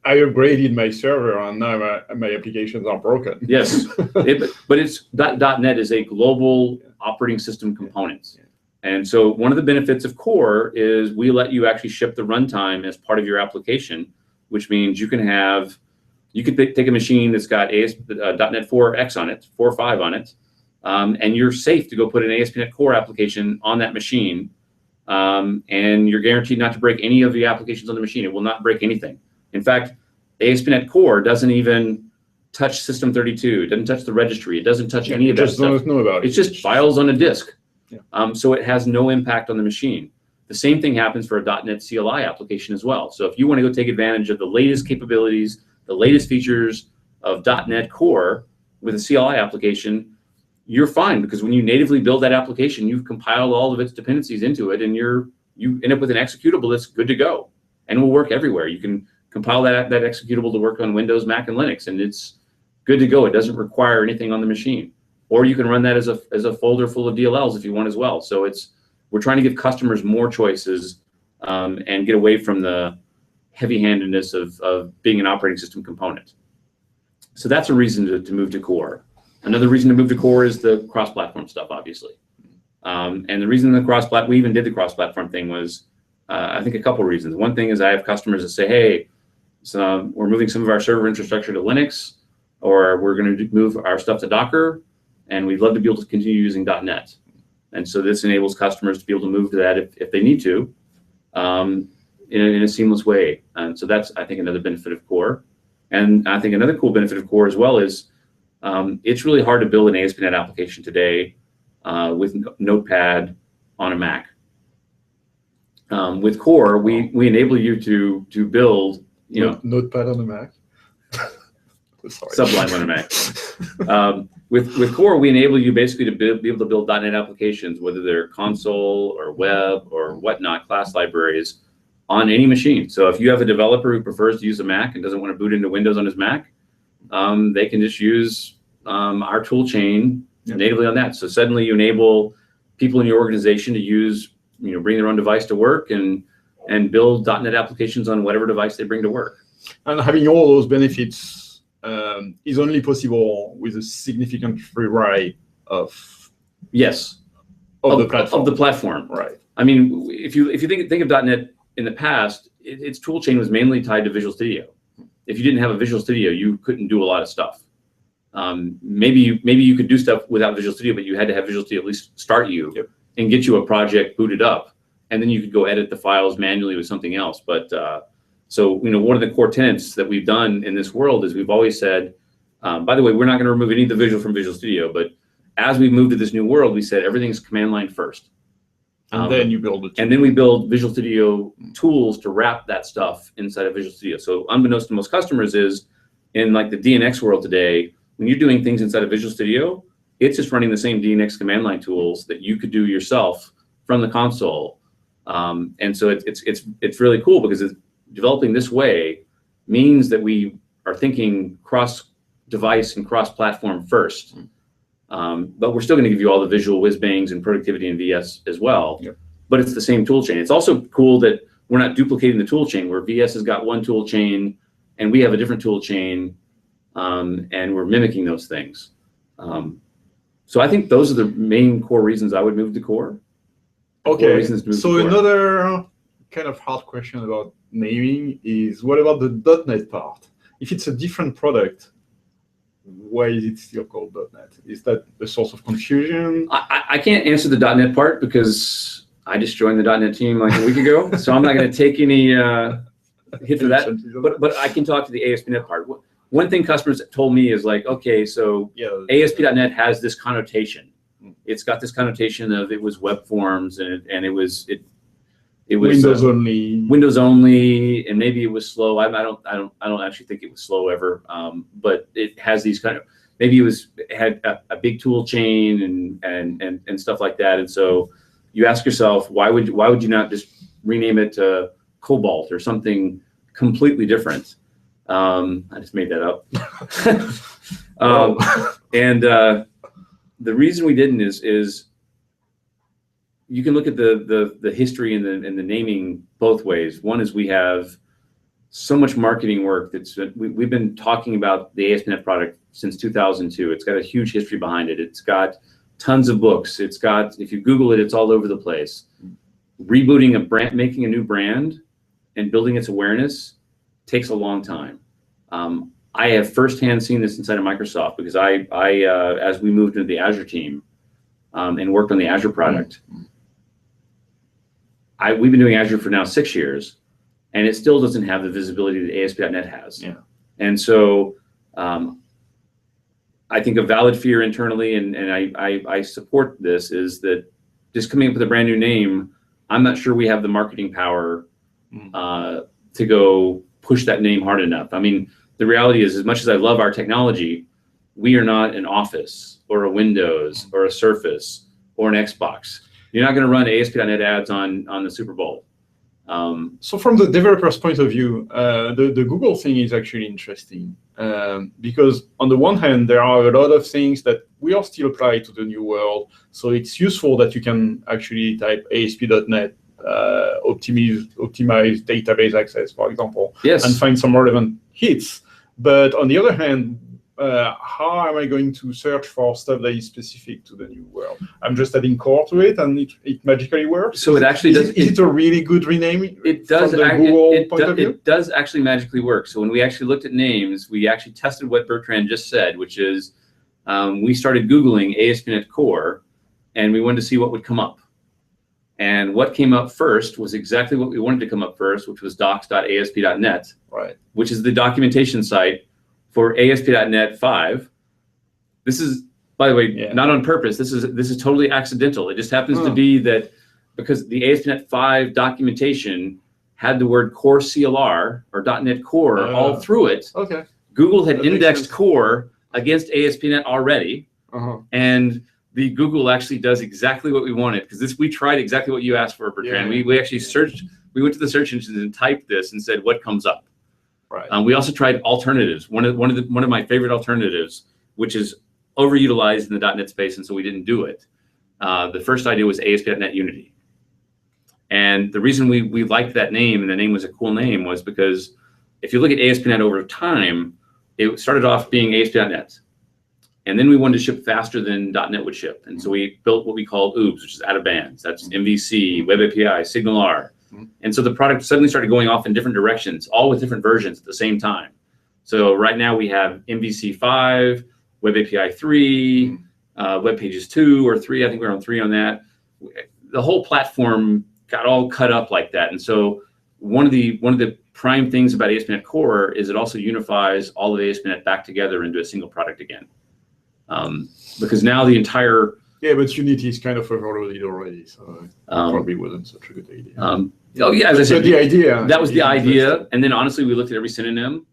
I upgraded my server and now my applications are broken. Yes, but it's .NET is a global operating system component. And so one of the benefits of Core is we let you actually ship the runtime as part of your application, which means you can take a machine that's got .NET 4X on it, 4.5 on it, and you're safe to go put an ASP.NET Core application on that machine, and you're guaranteed not to break any of the applications on the machine. It will not break anything. In fact, ASP.NET Core doesn't even touch System32. It doesn't touch the registry. It doesn't touch any of that stuff. Just don't know about it. It's just files on a disk. Yeah. So it has no impact on the machine. The same thing happens for a .NET CLI application as well. So if you want to go take advantage of the latest capabilities, the latest features of .NET Core with a CLI application, you're fine, because when you natively build that application, you've compiled all of its dependencies into it, and you end up with an executable that's good to go and will work everywhere. You can compile that executable to work on Windows, Mac, and Linux, and it's good to go. It doesn't require anything on the machine. Or you can run that as a folder full of DLLs if you want as well. So we're trying to give customers more choices and get away from the heavy-handedness of being an operating system component. So that's a reason to move to Core. Another reason to move to Core is the cross-platform stuff, obviously. And the reason we even did the cross-platform thing was, I think, a couple of reasons. One thing is I have customers that say, hey, so we're moving some of our server infrastructure to Linux, or we're going to move our stuff to Docker, and we'd love to be able to continue using .NET. And so this enables customers to be able to move to that if they need to in a seamless way. And so that's, I think, another benefit of Core. And I think another cool benefit of Core as well is it's really hard to build an ASP.NET application today with Notepad on a Mac. With Core, we enable you to build, Notepad on the Mac. Sorry. Sublime on a Mac. With Core, we enable you basically to be able to build .NET applications, whether they're console or web or whatnot, class libraries, on any machine. So if you have a developer who prefers to use a Mac and doesn't want to boot into Windows on his Mac, they can just use our tool chain natively on that. So suddenly you enable people in your organization to use, bring their own device to work and build .NET applications on whatever device they bring to work. And having all those benefits is only possible with a significant rewrite of the platform. Right. I mean, if you think of .NET in the past, its tool chain was mainly tied to Visual Studio. If you didn't have a Visual Studio, you couldn't do a lot of stuff. Maybe you could do stuff without Visual Studio, but you had to have Visual Studio at least start you and get you a project booted up, and then you could go edit the files manually with something else. But so one of the core tenets that we've done in this world is we've always said, by the way, we're not going to remove any of the visual from Visual Studio, but as we move to this new world, we said everything's command line first. And then you build it. And then we build Visual Studio tools to wrap that stuff inside of Visual Studio. So unbeknownst to most customers is in like the DNX world today, when you're doing things inside of Visual Studio, it's just running the same DNX command line tools that you could do yourself from the console. And so it's really cool because developing this way means that we are thinking cross-device and cross-platform first. But we're still going to give you all the visual whiz-bangs and productivity in VS as well. But it's the same tool chain. It's also cool that we're not duplicating the tool chain, where VS has got one tool chain and we have a different tool chain, and we're mimicking those things. So I think those are the main core reasons I would move to core. Okay, so another kind of hard question about naming is, what about the .NET part? If it's a different product, why is it still called .NET? Is that a source of confusion? I can't answer the .NET part because I just joined the .NET team like a week ago, so I'm not going to take any hit for that. But I can talk to the ASP.NET part. One thing customers told me is like, okay, so ASP.NET has this connotation. It's got this connotation of it was web forms and it was Windows only. Windows only, and maybe it was slow. I don't actually think it was slow ever. But it has these kind of, maybe it had a big tool chain and stuff like that. And so you ask yourself, why would you not just rename it to Cobalt or something completely different? I just made that up. And the reason we didn't is you can look at the history and the naming both ways. One is we have so much marketing work we've been talking about the ASP.NET product since 2002. It's got a huge history behind it. It's got tons of books. It's got, if you Google it, it's all over the place. Rebooting a brand, making a new brand and building its awareness takes a long time. I have firsthand seen this inside of Microsoft because I as we moved into the Azure team and worked on the Azure product, we've been doing Azure for now 6 years, and it still doesn't have the visibility that ASP.NET has. And so I think a valid fear internally, and I support this, is that just coming up with a brand new name, I'm not sure we have the marketing power to go push that name hard enough. I mean, the reality is, as much as I love our technology, we are not an Office or a Windows or a Surface or an Xbox. You're not going to run ASP.NET ads on the Super Bowl. So from the developer's point of view, the Google thing is actually interesting because on the one hand, there are a lot of things that we all still apply to the new world. So it's useful that you can actually type ASP.NET optimize database access, for example, and find some relevant hits. But on the other hand, how am I going to search for stuff that is specific to the new world? I'm just adding core to it, and it magically works. So it actually does. Is it a really good renaming? It does. From the Google point of view? It does actually magically work. So when we actually looked at names, we actually tested what Bertrand just said, which is we started Googling ASP.NET Core, and we wanted to see what would come up. And what came up first was exactly what we wanted to come up first, which was docs.asp.net, which is the documentation site for ASP.NET 5. This is, by the way, not on purpose. This is totally accidental. It just happens to be that because the ASP.NET 5 documentation had the word core CLR or .NET Core all through it. Google had indexed core against ASP.NET already, and the Google actually does exactly what we wanted, because we tried exactly what you asked for, Bertrand. We actually searched. We went to the search engines and typed this and said, what comes up? We also tried alternatives. One of my favorite alternatives, which is overutilized in the .NET space, and so we didn't do it. The first idea was ASP.NET Unity. And the reason we liked that name, and the name was a cool name, was because if you look at ASP.NET over time, it started off being ASP.NET. And then we wanted to ship faster than .NET would ship. And so we built what we called OOBs, which is out of bands. That's MVC, Web API, SignalR. And so the product suddenly started going off in different directions, all with different versions at the same time. So right now we have MVC 5, Web API 3, Web Pages 2 or 3. I think we're on 3 on that. The whole platform got all cut up like that. And so one of the prime things about ASP.NET Core is it also unifies all of ASP.NET back together into a single product again. Because now the entire... Yeah, but Unity is kind of overloaded already, so it probably wasn't such a good idea. Oh yeah, as I said, the idea. That was the idea. And then honestly, we looked at every synonym,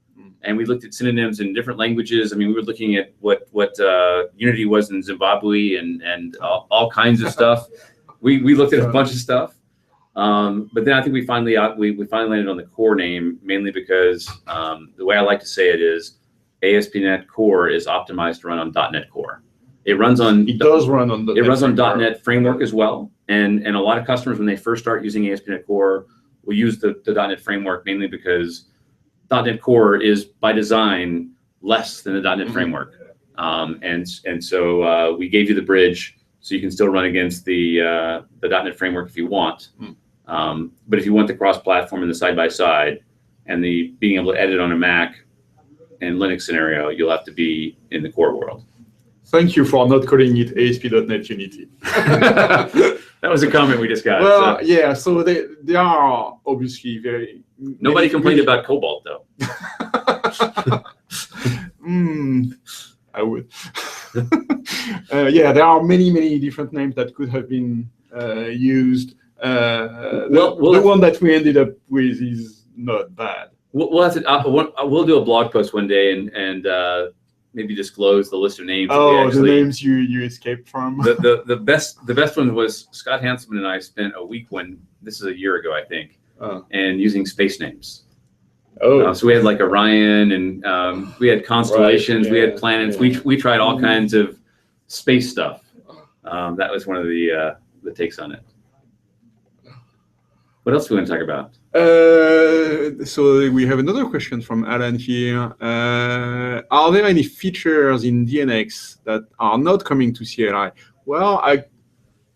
and we looked at synonyms in different languages. I mean, we were looking at what Unity was in Zimbabwe and all kinds of stuff. We looked at a bunch of stuff. But then I think we finally landed on the core name, mainly because the way I like to say it is ASP.NET Core is optimized to run on .NET Core. It runs on. It does run on. It runs on .NET Framework as well, and a lot of customers when they first start using ASP.NET Core will use the .NET Framework mainly because .NET Core is by design less than the .NET Framework, and so we gave you the bridge so you can still run against the .NET Framework if you want, but if you want the cross-platform and the side-by-side and the being able to edit on a Mac and Linux scenario, you'll have to be in the core world. Thank you for not calling it ASP.NET Unity. That was a comment we just got. Well, so. Yeah, so they are obviously very... Nobody complained about Cobalt, though. I would. Yeah, there are many different names that could have been used. The one that we ended up with is not bad. We'll have to. We'll do a blog post one day and maybe disclose the list of names. Oh, the names you escaped from. The best one was Scott Hanselman and I spent a week this is a year ago, I think, and using space names. Oh, so we had like Orion and we had constellations, right, yeah, we had planets. Yeah. We tried all kinds of space stuff. That was one of the takes on it. What else do we want to talk about? So we have another question from Alan here. Are there any features in DNX that are not coming to CLI? Well, I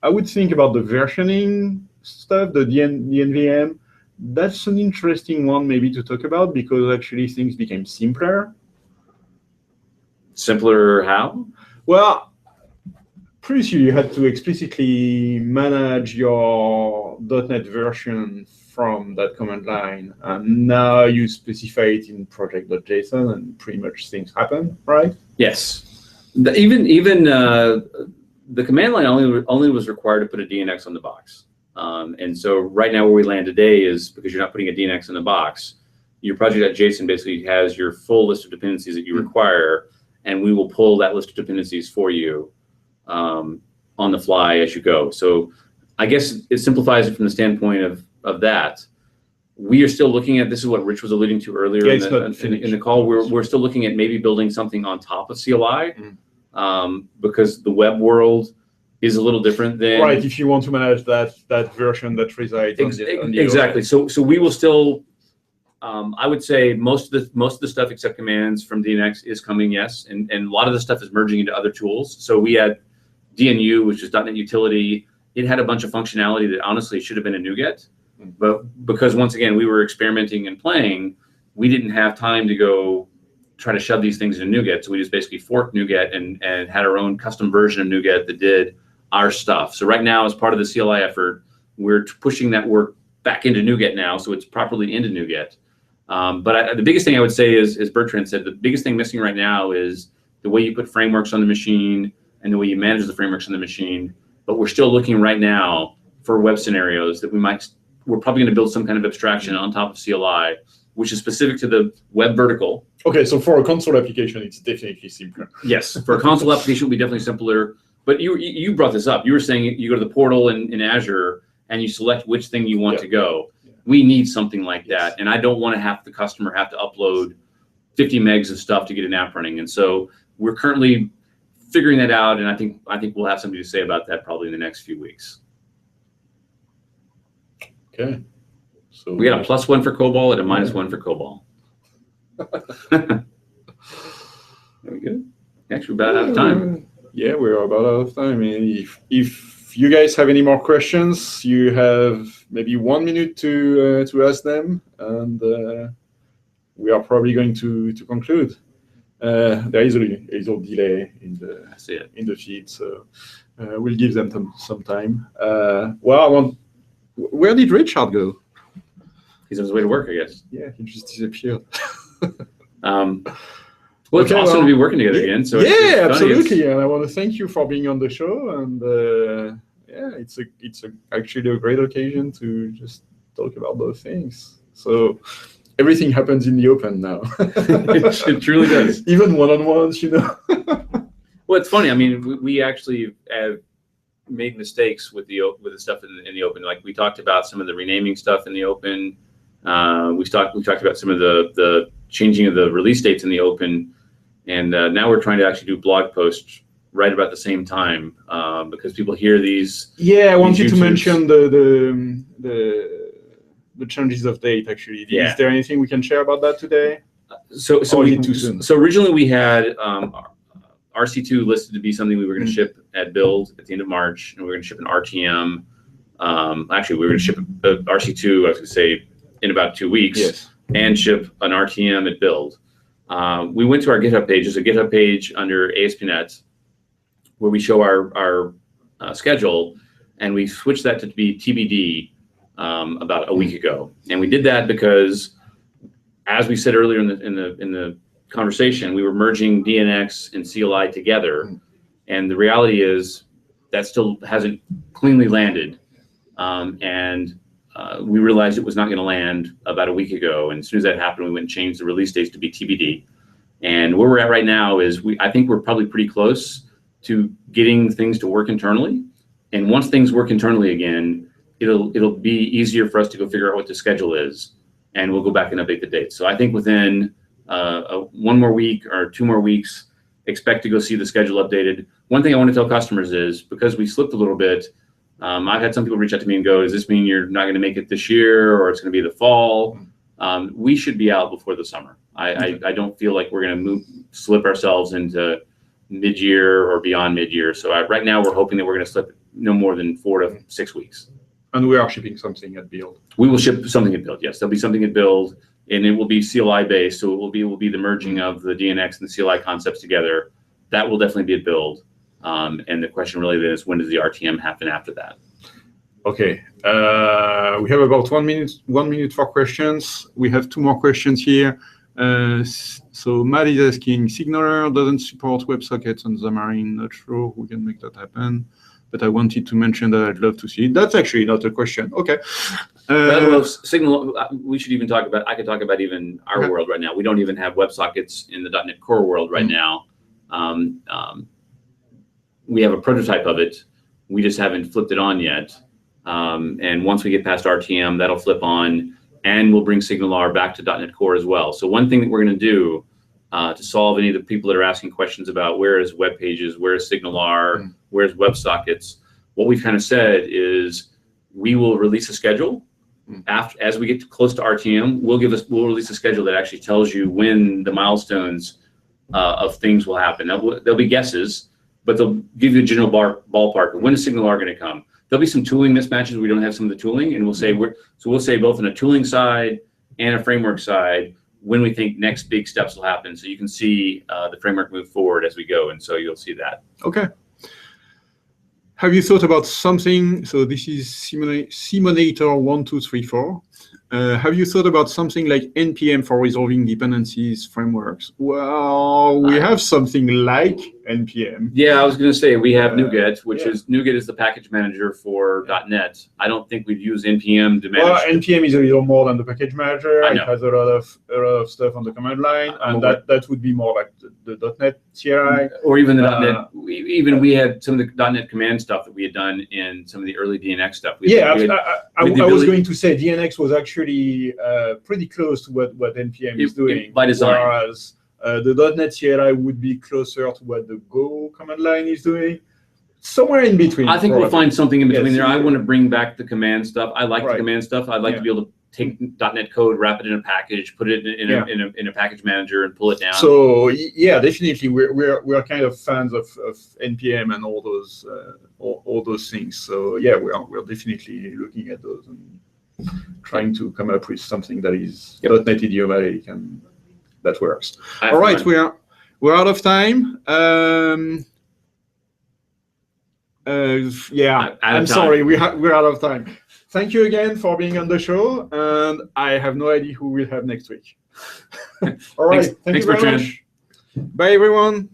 would think about the versioning stuff, the NVM. That's an interesting one maybe to talk about because actually things became simpler. Simpler how? Well, previously you had to explicitly manage your .NET version from that command line, and now you specify it in project.json, and pretty much things happen, right? Yes. Even the command line only was required to put a DNX on the box. And so right now where we land today is because you're not putting a DNX in the box, your project.json basically has your full list of dependencies that you require, and we will pull that list of dependencies for you on the fly as you go. So I guess it simplifies it from the standpoint of that. We are still looking at, this is what Rich was alluding to earlier in the call, we're still looking at maybe building something on top of CLI because the web world is a little different than... Right, if you want to manage that version that resides on the exactly. So we will still, I would say most of the stuff except commands from DNX is coming, yes, and a lot of the stuff is merging into other tools. So we had DNU, which is .NET Utility. It had a bunch of functionality that honestly should have been a NuGet, but because once again we were experimenting and playing, we didn't have time to go try to shove these things in NuGet. So we just basically forked NuGet and had our own custom version of NuGet that did our stuff. So right now, as part of the CLI effort, we're pushing that work back into NuGet now, so it's properly into NuGet. But the biggest thing I would say is, as Bertrand said, the biggest thing missing right now is the way you put frameworks on the machine and the way you manage the frameworks on the machine. But we're still looking right now for web scenarios that we're probably going to build some kind of abstraction on top of CLI, which is specific to the web vertical. Okay, so for a console application, it's definitely simpler. Yes, for a console application, it will be definitely simpler. But you brought this up. You were saying you go to the portal in Azure and you select which thing you want to go. Yeah. We need something like that, and I don't want to have the customer have to upload 50 megs of stuff to get an app running. And so we're currently figuring that out, and I think we'll have something to say about that probably in the next few weeks. Okay. So we got a +1 for COBOL and a -1 for COBOL. There we go. Actually, about out of time. Yeah, we're about out of time. And if you guys have any more questions, you have maybe 1 minute to ask them, and we are probably going to conclude. There is a little delay in the feed, so we'll give them some time. Where did Richard go? He's on his way to work, I guess. Yeah, he just disappeared. Well, it's awesome to be working together again. So yeah, absolutely, and I want to thank you for being on the show. And it's actually a great occasion to just talk about those things. So everything happens in the open now. It truly does. Even one-on-ones, Well, it's funny. I mean, we actually have made mistakes with the stuff in the open. Like we talked about some of the renaming stuff in the open. We talked about some of the changing of the release dates in the open. And now we're trying to actually do blog posts right about the same time because people hear these. Yeah, I wanted to mention the changes of date. Actually, is there anything we can share about that today? So originally we had RC2 listed to be something we were going to ship at build at the end of March, and we were going to ship an RTM. Actually, we were going to ship RC2. I was going to say in about 2 weeks, and ship an RTM at build. We went to our GitHub page. There's a GitHub page under ASP.NET where we show our schedule, and we switched that to be TBD about a week ago. And we did that because, as we said earlier in the conversation, we were merging DNX and CLI together, and the reality is that still hasn't cleanly landed. We realized it was not going to land about a week ago, and as soon as that happened, we went and changed the release dates to be TBD. And where we're at right now is I think we're probably pretty close to getting things to work internally. And once things work internally again, it'll be easier for us to go figure out what the schedule is, and we'll go back and update the dates. So I think within 1 more week or 2 more weeks, expect to go see the schedule updated. One thing I want to tell customers is, because we slipped a little bit, I've had some people reach out to me and go, does this mean you're not going to make it this year, or it's going to be the fall? We should be out before the summer. I don't feel like we're going to slip ourselves into mid-year or beyond mid-year. So right now we're hoping that we're going to slip no more than 4 to 6 weeks. And we are shipping something at build. We will ship something at build. Yes, there'll be something at build, and it will be CLI based. So it will be the merging of the DNX and the CLI concepts together. That will definitely be at build. And the question really is, when does the RTM happen after that? Okay, we have about 1 minute for questions. We have 2 more questions here. So Matt is asking, Signaler doesn't support WebSockets on Xamarin. Not sure who can make that happen, but I wanted to mention that I'd love to see it. That's actually not a question. Okay. Signal. We should even talk about. I could talk about even our world right now. We don't even have WebSockets in the .NET Core world right now. We have a prototype of it. We just haven't flipped it on yet. And once we get past RTM, that'll flip on, and we'll bring SignalR back to .NET Core as well. So one thing that we're going to do to solve any of the people that are asking questions about where is web pages, where is SignalR, where's WebSockets, what we've kind of said is we will release a schedule. As we get close to RTM, we'll release a schedule that actually tells you when the milestones of things will happen. There'll be guesses, but they'll give you a general ballpark. When is SignalR going to come? There'll be some tooling mismatches. We don't have some of the tooling, and we'll say we'll say both on a tooling side and a framework side when we think next big steps will happen. So you can see the framework move forward as we go, and so you'll see that. Okay. Have you thought about something? So this is Simonator1234. Have you thought about something like NPM for resolving dependencies frameworks? Well, we have something like NPM. Yeah, I was going to say we have NuGet, which is NuGet is the package manager for .NET. I don't think we'd use NPM to manage. Well, NPM is a little more than the package manager. It has a lot of stuff on the command line, and that would be more like the .NET CLI, or even the .NET. Even we had some of the .NET command stuff that we had done in some of the early DNX stuff. I was going to say DNX was actually pretty close to what NPM is doing by design. Whereas the .NET CLI would be closer to what the Go command line is doing. Somewhere in between. I think we'll find something in between there. I want to bring back the command stuff. I like the command stuff. I'd like to be able to take .NET code, wrap it in a package, put it in a package manager, and pull it down. So yeah, definitely, we're kind of fans of NPM and all those things. So yeah, we're definitely looking at those and trying to come up with something that is .NET idiomatic and that works. All right, we're out of time. Yeah, I'm sorry, we're out of time. Thank you again for being on the show, and I have no idea who we'll have next week. All right, thank you very much. Bye, everyone.